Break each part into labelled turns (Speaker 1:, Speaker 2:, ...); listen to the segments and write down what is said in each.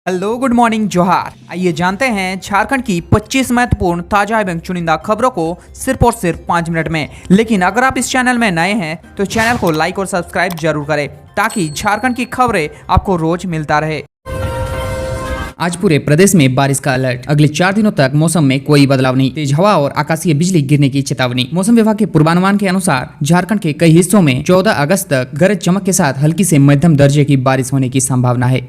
Speaker 1: Hello good morning जोहार। आइए जानते हैं झारखंड की 25 महत्वपूर्ण ताजा एवं चुनिंदा खबरों को सिर्फ और सिर्फ 5 मिनट में। लेकिन अगर आप इस चैनल में नए हैं तो चैनल को लाइक और सब्सक्राइब जरूर करें ताकि झारखंड की खबरें आपको रोज मिलता रहे।
Speaker 2: आज पूरे प्रदेश में बारिश का अलर्ट। अगले 4 दिनों तक मौसम में कोई बदलाव नहीं। तेज हवा और आकाशीय बिजली गिरने की चेतावनी। मौसम विभाग के पूर्वानुमान के अनुसार झारखंड के कई हिस्सों में 14 अगस्त तक गरज चमक के साथ हल्की से मध्यम दर्जे की बारिश होने की संभावना है।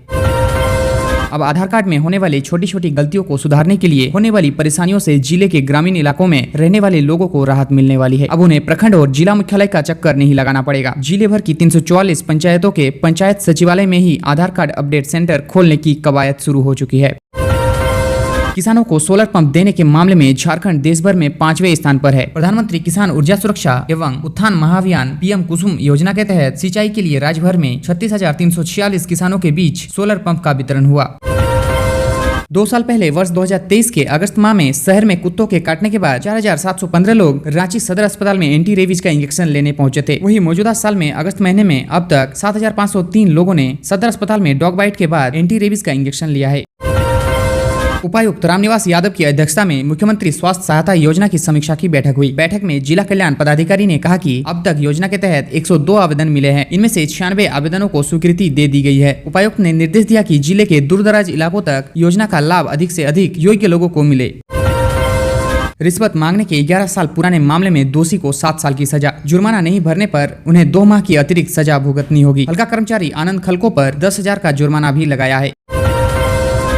Speaker 2: अब आधार कार्ड में होने वाली छोटी छोटी गलतियों को सुधारने के लिए होने वाली परेशानियों से जिले के ग्रामीण इलाकों में रहने वाले लोगों को राहत मिलने वाली है। अब उन्हें प्रखंड और जिला मुख्यालय का चक्कर नहीं लगाना पड़ेगा। जिले भर की 344 पंचायतों के पंचायत सचिवालय में ही आधार कार्ड अपडेट सेंटर खोलने की कवायद शुरू हो चुकी है। किसानों को सोलर पंप देने के मामले में झारखंड देश भर में 5वें स्थान पर है। प्रधानमंत्री किसान ऊर्जा सुरक्षा एवं उत्थान महाअभियान पीएम कुसुम योजना के तहत सिंचाई के लिए राज्य भर में 36,346 किसानों के बीच सोलर पंप का वितरण हुआ। 2 साल पहले वर्ष 2023 के अगस्त माह में शहर में कुत्तों के काटने के बाद 4,715 लोग रांची सदर अस्पताल में एंटी रेबीज का इंजेक्शन लेने पहुंचे थे। वहीं मौजूदा साल में अगस्त महीने में अब तक 7,503 लोगों ने सदर अस्पताल में डॉग बाइट के बाद एंटी रेबीज का इंजेक्शन लिया है। उपायुक्त रामनिवास यादव की अध्यक्षता में मुख्यमंत्री स्वास्थ्य सहायता योजना की समीक्षा की बैठक हुई। बैठक में जिला कल्याण पदाधिकारी ने कहा कि अब तक योजना के तहत 102 आवेदन मिले हैं। इनमें से 96 आवेदनों को स्वीकृति दे दी गई है। उपायुक्त ने निर्देश दिया कि जिले के दूरदराज इलाकों तक योजना का लाभ अधिक से अधिक योग्य लोगों को मिले। रिश्वत मांगने के 11 साल पुराने मामले में दोषी को 7 साल की सजा। जुर्माना नहीं भरने पर उन्हें 2 माह की अतिरिक्त सजा भुगतनी होगी। हल्का कर्मचारी आनंद खलको पर 10,000 का जुर्माना भी लगाया है।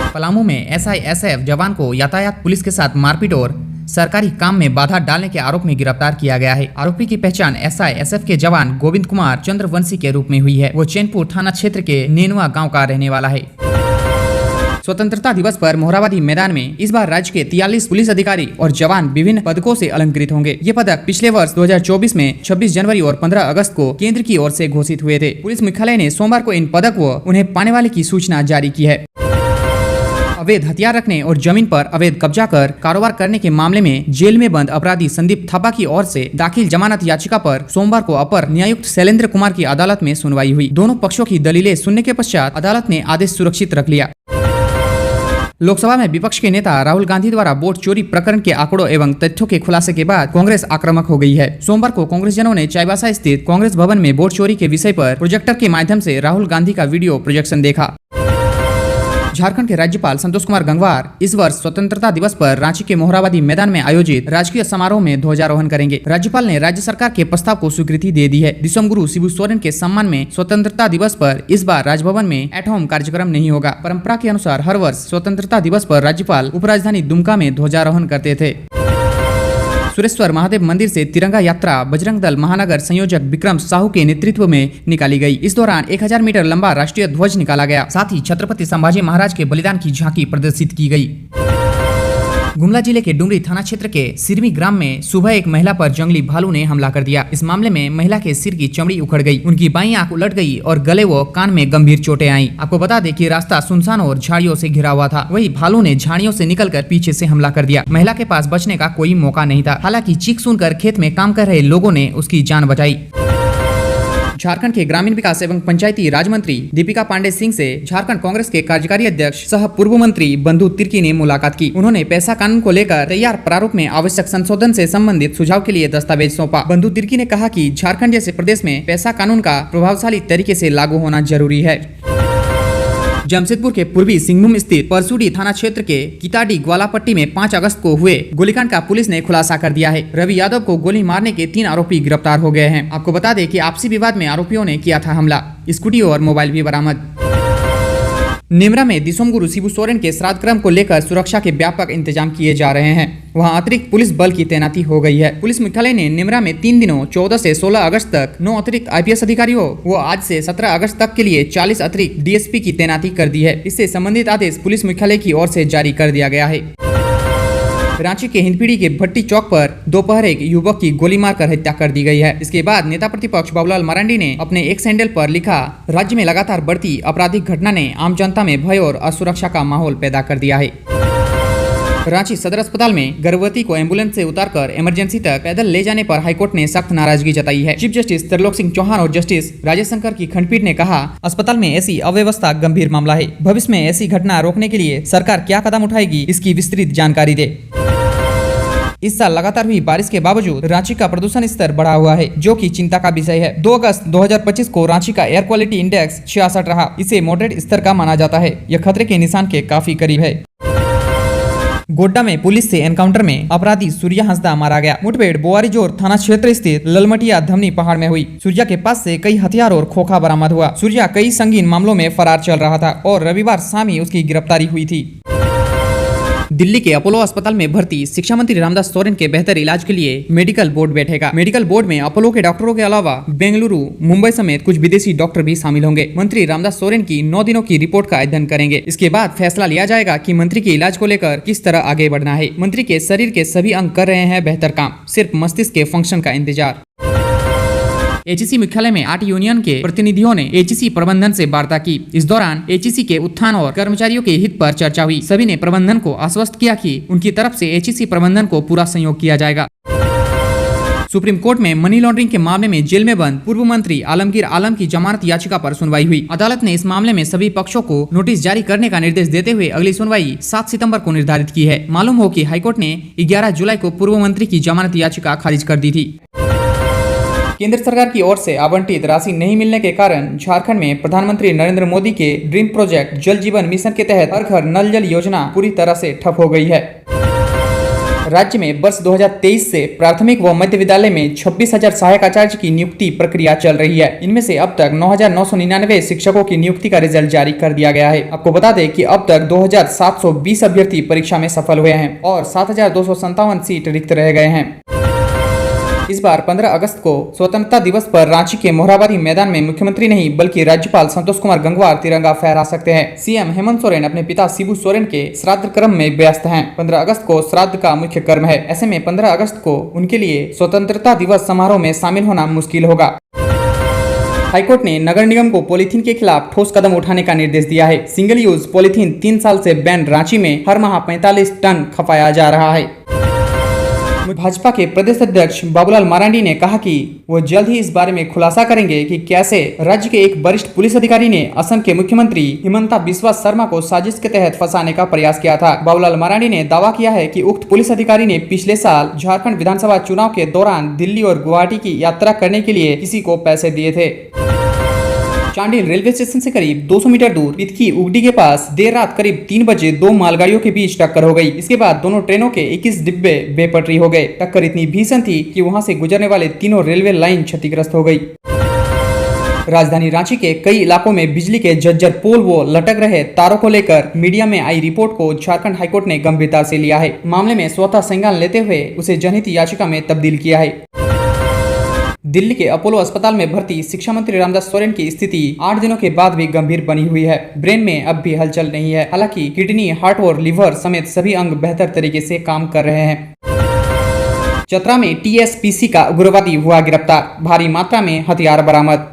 Speaker 2: पलामू में SISF जवान को यातायात पुलिस के साथ मारपीट और सरकारी काम में बाधा डालने के आरोप में गिरफ्तार किया गया है। आरोपी की पहचान SISF के जवान गोविंद कुमार चंद्रवंशी के रूप में हुई है। वो चैनपुर थाना क्षेत्र के नेनुआ गांव का रहने वाला है। स्वतंत्रता दिवस पर मोहराबादी मैदान में इस बार राज्य के 43 पुलिस अधिकारी और जवान विभिन्न पदकों से अलंकृत होंगे। ये पदक पिछले वर्ष 2024 में 26 जनवरी और 15 अगस्त को केंद्र की ओर से घोषित हुए थे। पुलिस मुख्यालय ने सोमवार को इन पदक व उन्हें पाने वाले की सूचना जारी की है। अवैध हथियार रखने और जमीन पर अवैध कब्जा कर कारोबार करने के मामले में जेल में बंद अपराधी संदीप थापा की ओर से दाखिल जमानत याचिका पर सोमवार को अपर न्यायुक्त शैलेंद्र कुमार की अदालत में सुनवाई हुई। दोनों पक्षों की दलीलें सुनने के पश्चात अदालत ने आदेश सुरक्षित रख लिया। लोकसभा में विपक्ष के नेता राहुल गांधी द्वारा वोट चोरी प्रकरण के आंकड़ों एवं तथ्यों के खुलासे के बाद कांग्रेस आक्रामक हो गई है। सोमवार को कांग्रेसजनों ने चाईबासा स्थित कांग्रेस भवन में वोट चोरी के विषय पर प्रोजेक्टर के माध्यम से राहुल गांधी का वीडियो प्रोजेक्शन देखा। झारखंड के राज्यपाल संतोष कुमार गंगवार इस वर्ष स्वतंत्रता दिवस पर रांची के मोहराबादी मैदान में आयोजित राजकीय समारोह में ध्वजारोहण करेंगे। राज्यपाल ने राज्य सरकार के प्रस्ताव को स्वीकृति दे दी है। दिसोम गुरु शिबू सोरेन के सम्मान में स्वतंत्रता दिवस पर इस बार राजभवन में एट होम कार्यक्रम नहीं होगा। परंपरा के अनुसार हर वर्ष स्वतंत्रता दिवस पर राज्यपाल उपराजधानी दुमका में ध्वजारोहण करते थे। सुरेश्वर महादेव मंदिर से तिरंगा यात्रा बजरंग दल महानगर संयोजक विक्रम साहू के नेतृत्व में निकाली गई। इस दौरान 1000 मीटर लंबा राष्ट्रीय ध्वज निकाला गया। साथ ही छत्रपति संभाजी महाराज के बलिदान की झांकी प्रदर्शित की गई। गुमला जिले के डुमरी थाना क्षेत्र के सिरमी ग्राम में सुबह एक महिला पर जंगली भालू ने हमला कर दिया। इस मामले में महिला के सिर की चमड़ी उखड़ गई, उनकी बाईं आंख उलट गई और गले व कान में गंभीर चोटें आईं। आपको बता दें कि रास्ता सुनसान और झाड़ियों से घिरा हुआ था। वही भालू ने झाड़ियों से निकलकर पीछे से हमला कर दिया। महिला के पास बचने का कोई मौका नहीं था। हालांकि चीख सुनकर खेत में काम कर रहे लोगों ने उसकी जान बचाई। झारखंड के ग्रामीण विकास एवं पंचायती राज मंत्री दीपिका पांडे सिंह से झारखंड कांग्रेस के कार्यकारी अध्यक्ष सह पूर्व मंत्री बंधु तिर्की ने मुलाकात की। उन्होंने पैसा कानून को लेकर तैयार प्रारूप में आवश्यक संशोधन से संबंधित सुझाव के लिए दस्तावेज सौंपा। बंधु तिर्की ने कहा कि झारखंड जैसे प्रदेश में पैसा कानून का प्रभावशाली तरीके से लागू होना जरूरी है। जमशेदपुर के पूर्वी सिंहभूम स्थित परसुडी थाना क्षेत्र के किताडी ग्वालापट्टी में 5 अगस्त को हुए गोलीकांड का पुलिस ने खुलासा कर दिया है। रवि यादव को गोली मारने के 3 आरोपी गिरफ्तार हो गए हैं। आपको बता दें कि आपसी विवाद में आरोपियों ने किया था हमला। स्कूटी और मोबाइल भी बरामद। नेमरा में दिसोम गुरु शिबू सोरेन के श्राद्ध क्रम को लेकर सुरक्षा के व्यापक इंतजाम किए जा रहे हैं। वहां अतिरिक्त पुलिस बल की तैनाती हो गई है। पुलिस मुख्यालय ने नेमरा में 3 दिनों 14 से 16 अगस्त तक 9 अतिरिक्त IPS अधिकारियों व आज से 17 अगस्त तक के लिए 40 अतिरिक्त DSP की तैनाती कर दी है। इससे संबंधित आदेश पुलिस मुख्यालय की ओर से जारी कर दिया गया है। रांची के हिंदपीढ़ी के भट्टी चौक पर दोपहर एक युवक की गोली मारकर हत्या कर दी गई है। इसके बाद नेता प्रतिपक्ष बाबूलाल मरांडी ने अपने एक्स हैंडल पर लिखा, राज्य में लगातार बढ़ती आपराधिक घटना ने आम जनता में भय और असुरक्षा का माहौल पैदा कर दिया है। रांची सदर अस्पताल में गर्भवती को एम्बुलेंस से उतारकर इमरजेंसी तक पैदल ले जाने पर हाईकोर्ट ने सख्त नाराजगी जताई है। चीफ जस्टिस त्रिलोक सिंह चौहान और जस्टिस राजेश शंकर की खंडपीठ ने कहा, अस्पताल में ऐसी अव्यवस्था गंभीर मामला है। भविष्य में ऐसी घटना रोकने के लिए सरकार क्या कदम उठाएगी, इसकी विस्तृत जानकारी दे। इस साल लगातार हुई बारिश के बावजूद रांची का प्रदूषण स्तर बढ़ा हुआ है, जो कि चिंता का विषय है। 2 अगस्त 2025 को रांची का एयर क्वालिटी इंडेक्स 66 रहा। इसे मॉडरेट स्तर का माना जाता है। यह खतरे के निशान के काफी करीब है। गोड्डा में पुलिस से एनकाउंटर में अपराधी सूर्या हंसदा मारा गया। मुठभेड़ बोआरीजोर थाना क्षेत्र स्थित ललमटिया धमनी पहाड़ में हुई। सूर्या के पास से कई हथियार और खोखा बरामद हुआ। सूर्या कई संगीन मामलों में फरार चल रहा था और रविवार शाम ही उसकी गिरफ्तारी हुई थी। दिल्ली के अपोलो अस्पताल में भर्ती शिक्षा मंत्री रामदास सोरेन के बेहतर इलाज के लिए मेडिकल बोर्ड बैठेगा। मेडिकल बोर्ड में अपोलो के डॉक्टरों के अलावा बेंगलुरु, मुंबई समेत कुछ विदेशी डॉक्टर भी शामिल होंगे। मंत्री रामदास सोरेन की 9 दिनों की रिपोर्ट का अध्ययन करेंगे। इसके बाद फैसला लिया जाएगा कि मंत्री के इलाज को लेकर किस तरह आगे बढ़ना है। मंत्री के शरीर के सभी अंग कर रहे हैं बेहतर काम, सिर्फ मस्तिष्क के फंक्शन का इंतजार। एचईसी मुख्यालय में 8 यूनियन के प्रतिनिधियों ने एचईसी प्रबंधन से वार्ता की। इस दौरान एचईसी के उत्थान और कर्मचारियों के हित पर चर्चा हुई। सभी ने प्रबंधन को आश्वस्त किया कि उनकी तरफ से एचईसी प्रबंधन को पूरा सहयोग किया जाएगा। सुप्रीम कोर्ट में मनी लॉन्ड्रिंग के मामले में जेल में बंद पूर्व मंत्री आलमगीर आलम की जमानत याचिका पर सुनवाई हुई। अदालत ने इस मामले में सभी पक्षों को नोटिस जारी करने का निर्देश देते हुए अगली सुनवाई 7 सितंबर को निर्धारित की है। मालूम हो कि हाईकोर्ट ने 11 जुलाई को पूर्व मंत्री की जमानत याचिका खारिज कर दी थी। केंद्र सरकार की ओर से आवंटित राशि नहीं मिलने के कारण झारखंड में प्रधानमंत्री नरेंद्र मोदी के ड्रीम प्रोजेक्ट जल जीवन मिशन के तहत हर घर नल जल योजना पूरी तरह से ठप हो गई है। राज्य में वर्ष 2023 से प्राथमिक व मध्य विद्यालय में 26,000 सहायक आचार्य की नियुक्ति प्रक्रिया चल रही है। इनमें से अब तक 9,999 शिक्षकों की नियुक्ति का रिजल्ट जारी कर दिया गया है। आपको बता दें कि अब तक 2,720 अभ्यर्थी परीक्षा में सफल हुए हैं और 7,257 सीट रिक्त रह गए हैं। इस बार 15 अगस्त को स्वतंत्रता दिवस पर रांची के मोरहाबादी मैदान में मुख्यमंत्री नहीं बल्कि राज्यपाल संतोष कुमार गंगवार तिरंगा फहरा सकते हैं। सीएम हेमंत सोरेन अपने पिता शिबू सोरेन के श्राद्ध कर्म में व्यस्त हैं। 15 अगस्त को श्राद्ध का मुख्य कर्म है। ऐसे में 15 अगस्त को उनके लिए स्वतंत्रता दिवस समारोह में शामिल होना मुश्किल होगा। हाईकोर्ट ने नगर निगम को पॉलीथीन के खिलाफ ठोस कदम उठाने का निर्देश दिया है। सिंगल यूज पॉलीथीन 3 साल से बैन रांची में हर माह 45 टन खपाया जा रहा है। भाजपा के प्रदेश अध्यक्ष बाबूलाल मरांडी ने कहा कि वो जल्द ही इस बारे में खुलासा करेंगे कि कैसे राज्य के एक वरिष्ठ पुलिस अधिकारी ने असम के मुख्यमंत्री हिमंता बिस्वा शर्मा को साजिश के तहत फंसाने का प्रयास किया था। बाबूलाल मरांडी ने दावा किया है कि उक्त पुलिस अधिकारी ने पिछले साल झारखंड विधानसभा चुनाव के दौरान दिल्ली और गुवाहाटी की यात्रा करने के लिए किसी को पैसे दिए थे। चांडिल रेलवे स्टेशन से करीब 200 मीटर दूर पितकी उगडी के पास देर रात करीब 3 बजे 2 मालगाड़ियों के बीच टक्कर हो गई। इसके बाद दोनों ट्रेनों के 21 डिब्बे बेपटरी हो गए। टक्कर इतनी भीषण थी कि वहां से गुजरने वाले तीनों रेलवे लाइन क्षतिग्रस्त हो गई। राजधानी रांची के कई इलाकों में बिजली के जर्जर पोल व लटक रहे तारों को लेकर मीडिया में आई रिपोर्ट को झारखंड हाईकोर्ट ने गंभीरता से लिया है। मामले में स्वतः संज्ञान लेते हुए उसे जनहित याचिका में तब्दील किया है। दिल्ली के अपोलो अस्पताल में भर्ती शिक्षा मंत्री रामदास सोरेन की स्थिति 8 दिनों के बाद भी गंभीर बनी हुई है। ब्रेन में अब भी हलचल नहीं है। हालांकि किडनी, हार्ट और लिवर समेत सभी अंग बेहतर तरीके से काम कर रहे हैं। चतरा में टीएसपीसी का उग्रवादी हुआ गिरफ्तार, भारी मात्रा में हथियार बरामद।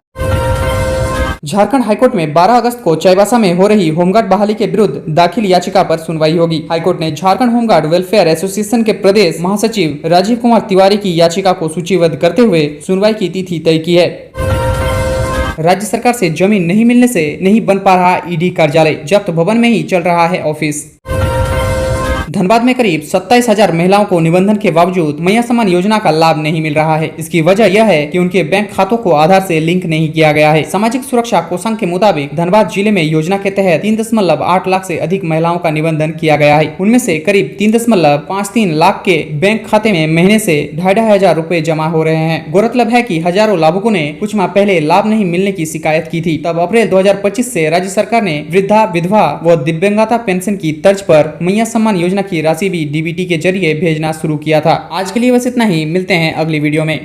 Speaker 2: झारखंड हाईकोर्ट में 12 अगस्त को चाईबासा में हो रही होमगार्ड बहाली के विरुद्ध दाखिल याचिका पर सुनवाई होगी। हाईकोर्ट ने झारखंड होमगार्ड वेलफेयर एसोसिएशन के प्रदेश महासचिव राजीव कुमार तिवारी की याचिका को सूचीबद्ध करते हुए सुनवाई की तिथि तय की है। राज्य सरकार से जमीन नहीं मिलने से नहीं बन पा रहा ईडी कार्यालय, जब्त भवन में ही चल रहा है ऑफिस। धनबाद में करीब 27,000 महिलाओं को निबंधन के बावजूद मैया सम्मान योजना का लाभ नहीं मिल रहा है। इसकी वजह यह है कि उनके बैंक खातों को आधार से लिंक नहीं किया गया है। सामाजिक सुरक्षा कोषांग के मुताबिक धनबाद जिले में योजना के तहत 3.8 लाख से अधिक महिलाओं का निबंधन किया गया है। उनमें से करीब 3.53 लाख के बैंक खाते में महीने से 2,500 रुपए जमा हो रहे हैं। गौरतलब है कि हजारों लाभुकों ने कुछ माह पहले लाभ नहीं मिलने की शिकायत की थी। तब अप्रैल 2025 से राज्य सरकार ने वृद्धा, विधवा व दिव्यांगता पेंशन की तर्ज पर मैया सम्मान योजना की राशि भी डीबीटी के जरिए भेजना शुरू किया था। आज के लिए बस इतना ही, मिलते हैं अगली वीडियो में।